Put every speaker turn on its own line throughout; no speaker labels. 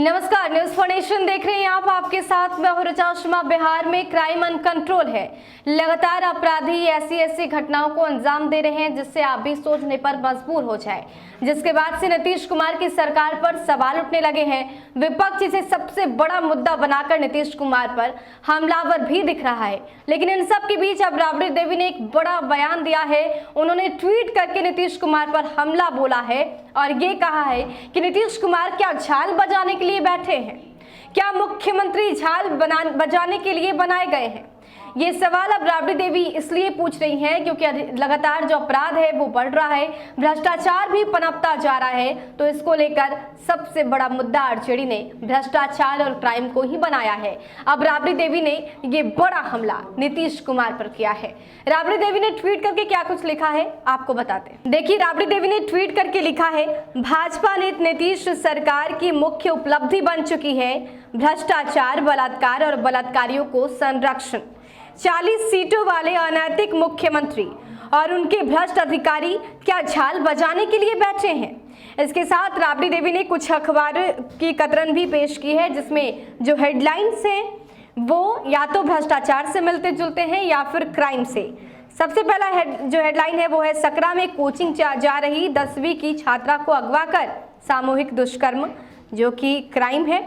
नमस्कार, news for nation देख रहे हैं आप। आपके साथ मैं हूं ऋचा शर्मा। बिहार में क्राइम अनकंट्रोल है। लगातार अपराधी ऐसी घटनाओं को अंजाम दे रहे हैं जिससे आप भी सोचने पर मजबूर हो जाए। जिसके बाद से नीतीश कुमार की सरकार पर सवाल उठने लगे हैं। विपक्ष इसे सबसे बड़ा मुद्दा बनाकर नीतीश कुमार पर हमलावर भी दिख रहा है। लेकिन इन सब के बीच अब राबड़ी देवी ने एक बड़ा बयान दिया है। उन्होंने ट्वीट करके नीतीश कुमार पर हमला बोला है और ये कहा है कि नीतीश कुमार क्या झाल बजाने के लिए बैठे हैं? क्या मुख्यमंत्री झाल बजाने के लिए बनाए गए हैं? ये सवाल अब राबड़ी देवी इसलिए पूछ रही हैं क्योंकि लगातार जो अपराध है वो बढ़ रहा है, भ्रष्टाचार भी पनपता जा रहा है। तो इसको लेकर सबसे बड़ा मुद्दा आरजेडी ने भ्रष्टाचार और क्राइम को ही बनाया है। अब राबड़ी देवी ने ये बड़ा हमला नीतीश कुमार पर किया है। राबड़ी देवी ने ट्वीट करके क्या कुछ लिखा है आपको बताते हैं। देखिए, राबड़ी देवी ने ट्वीट करके लिखा है, भाजपा ने नीतीश सरकार की मुख्य उपलब्धि बन चुकी है भ्रष्टाचार, बलात्कार और बलात्कारियों को संरक्षण। 40 सीटों वाले अनैतिक मुख्यमंत्री और उनके भ्रष्ट अधिकारी क्या झाल बजाने के लिए बैठे हैं? इसके साथ राबड़ी देवी ने कुछ अखबार की कतरन भी पेश की है जिसमें जो हेडलाइंस हैं वो या तो भ्रष्टाचार से मिलते जुलते हैं या फिर क्राइम से। सबसे पहला जो हेडलाइन है वो है, सकरा में कोचिंग जा रही 10वीं की छात्रा को अगवा कर सामूहिक दुष्कर्म, जो कि क्राइम है।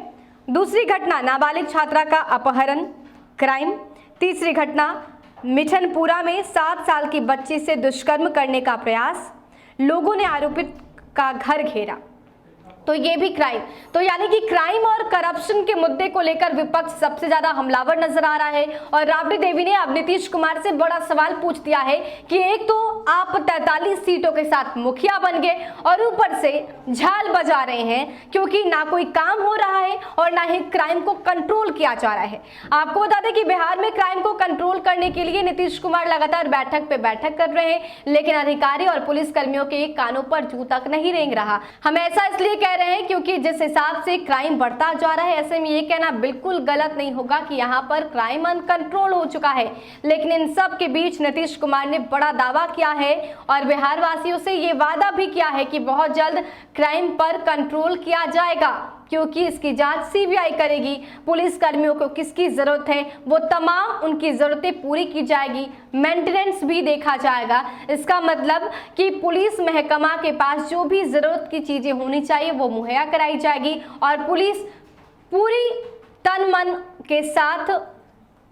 दूसरी घटना, नाबालिग छात्रा का अपहरण, क्राइम। तीसरी घटना, मिठनपुरा में 7 साल की बच्ची से दुष्कर्म करने का प्रयास, लोगों ने आरोपित का घर घेरा, तो ये भी क्राइम। तो यानी कि क्राइम और करप्शन के मुद्दे को लेकर विपक्ष सबसे ज्यादा हमलावर नजर आ रहा है। और राबड़ी देवी ने अब नीतीश कुमार से बड़ा सवाल पूछ दिया है कि एक तो आप 43 सीटों के साथ मुखिया बन गए और ऊपर से झाल बजा रहे हैं क्योंकि ना कोई काम हो रहा है और ना ही क्राइम को कंट्रोल किया जा रहा है। आपको बता दें कि बिहार में क्राइम को कंट्रोल करने के लिए नीतीश कुमार लगातार बैठक पे बैठक कर रहे हैं, लेकिन अधिकारी और पुलिस कर्मियों के कानों पर जू तक नहीं रेंग रहा। हम ऐसा इसलिए कह रहे हैं क्योंकि जिस हिसाब से क्राइम बढ़ता जा रहा है, ऐसे में ये कहना बिल्कुल गलत नहीं होगा कि यहाँ पर क्राइम अनकंट्रोल हो चुका है। लेकिन इन सब के बीच नीतीश कुमार ने बड़ा दावा किया है और बिहार वासियों से ये वादा भी किया है कि बहुत जल्द क्राइम पर कंट्रोल किया जाएगा, क्योंकि इसकी जांच सीबीआई करेगी। पुलिस कर्मियों को किसकी जरूरत है वो तमाम उनकी जरूरतें पूरी की जाएगी, मेंटेनेंस भी देखा जाएगा। इसका मतलब कि पुलिस महकमा के पास जो भी जरूरत की चीजें होनी चाहिए वो मुहैया कराई जाएगी और पुलिस पूरी तन मन के साथ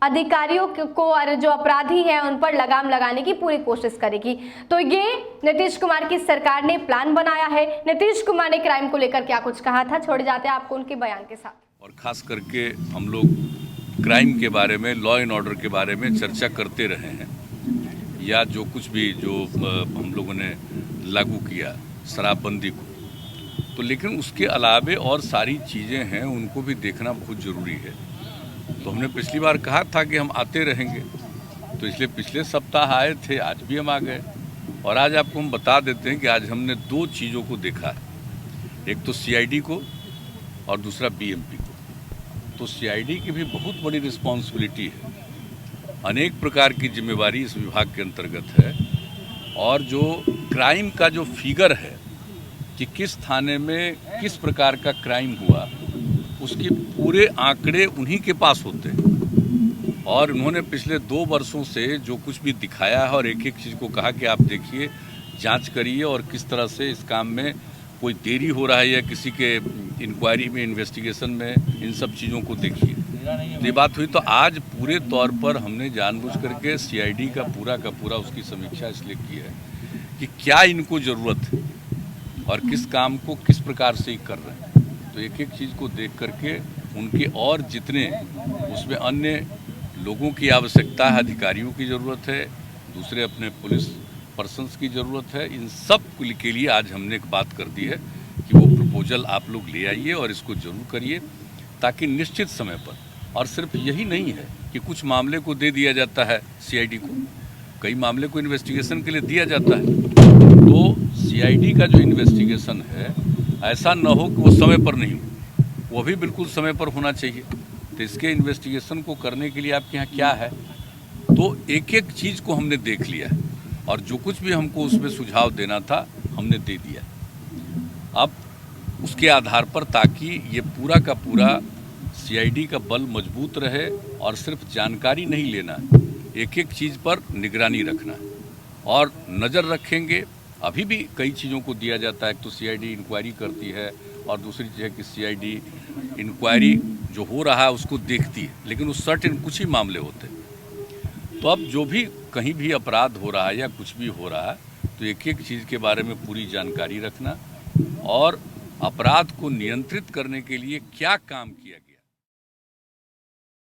अधिकारियों को और जो अपराधी हैं उन पर लगाम लगाने की पूरी कोशिश करेगी। तो ये नीतीश कुमार की सरकार ने प्लान बनाया है। नीतीश कुमार ने क्राइम को लेकर क्या कुछ कहा था, छोड़ जाते हैं आपको उनके बयान के साथ।
और खास करके हम लोग क्राइम के बारे में, लॉ एंड ऑर्डर के बारे में चर्चा करते रहे हैं, या जो कुछ भी जो हम लोगों ने लागू किया शराबबंदी को, तो लेकिन उसके अलावे और सारी चीज़ें हैं उनको भी देखना बहुत ज़रूरी है। तो हमने पिछली बार कहा था कि हम आते रहेंगे, तो इसलिए पिछले सप्ताह आए थे, आज भी हम आ गए। और आज आपको हम बता देते हैं कि आज हमने 2 चीज़ों को देखा है, एक तो सीआईडी को और दूसरा बीएमपी को। तो सीआईडी की भी बहुत बड़ी रिस्पॉन्सिबिलिटी है, अनेक प्रकार की जिम्मेवारी इस विभाग के अंतर्गत है। और जो क्राइम का जो फिगर है कि किस थाने में किस प्रकार का क्राइम हुआ, उसके पूरे आंकड़े उन्हीं के पास होते हैं। और उन्होंने पिछले 2 वर्षों से जो कुछ भी दिखाया है और एक एक चीज़ को कहा कि आप देखिए, जांच करिए और किस तरह से इस काम में कोई देरी हो रहा है या किसी के इंक्वायरी में, इन्वेस्टिगेशन में, इन सब चीज़ों को देखिए। तो ये बात हुई। तो आज पूरे तौर पर हमने जानबूझ करके सीआईडी का पूरा उसकी समीक्षा इसलिए की है कि क्या इनको ज़रूरत है और किस काम को किस प्रकार से कर रहे हैं। तो एक एक चीज़ को देख करके उनके और जितने उसमें अन्य लोगों की आवश्यकता है, अधिकारियों की ज़रूरत है, दूसरे अपने पुलिस पर्सन्स की ज़रूरत है, इन सब के लिए आज हमने एक बात कर दी है कि वो प्रपोजल आप लोग ले आइए और इसको ज़रूर करिए, ताकि निश्चित समय पर, और सिर्फ यही नहीं है कि कुछ मामले को दे दिया जाता है सीआईडी को, कई मामले को इन्वेस्टिगेशन के लिए दिया जाता है। तो सीआईडी का जो इन्वेस्टिगेशन है, ऐसा न हो कि वो समय पर नहीं हो, वो भी बिल्कुल समय पर होना चाहिए। तो इसके इन्वेस्टिगेशन को करने के लिए आपके यहाँ क्या है, तो एक एक चीज़ को हमने देख लिया है और जो कुछ भी हमको उसमें सुझाव देना था हमने दे दिया। अब उसके आधार पर, ताकि ये पूरा का पूरा सीआईडी का बल मजबूत रहे और सिर्फ जानकारी नहीं लेना, एक एक चीज़ पर निगरानी रखना और नज़र रखेंगे। अभी भी कई चीज़ों को दिया जाता है, तो सीआईडी इंक्वायरी करती है और दूसरी चीज़ है कि सीआईडी इंक्वायरी जो हो रहा है उसको देखती है, लेकिन उस सर्टेन कुछ ही मामले होते हैं। तो अब जो भी कहीं भी अपराध हो रहा है या कुछ भी हो रहा है, तो एक एक चीज़ के बारे में पूरी जानकारी रखना और अपराध को नियंत्रित करने के लिए क्या काम किया गया।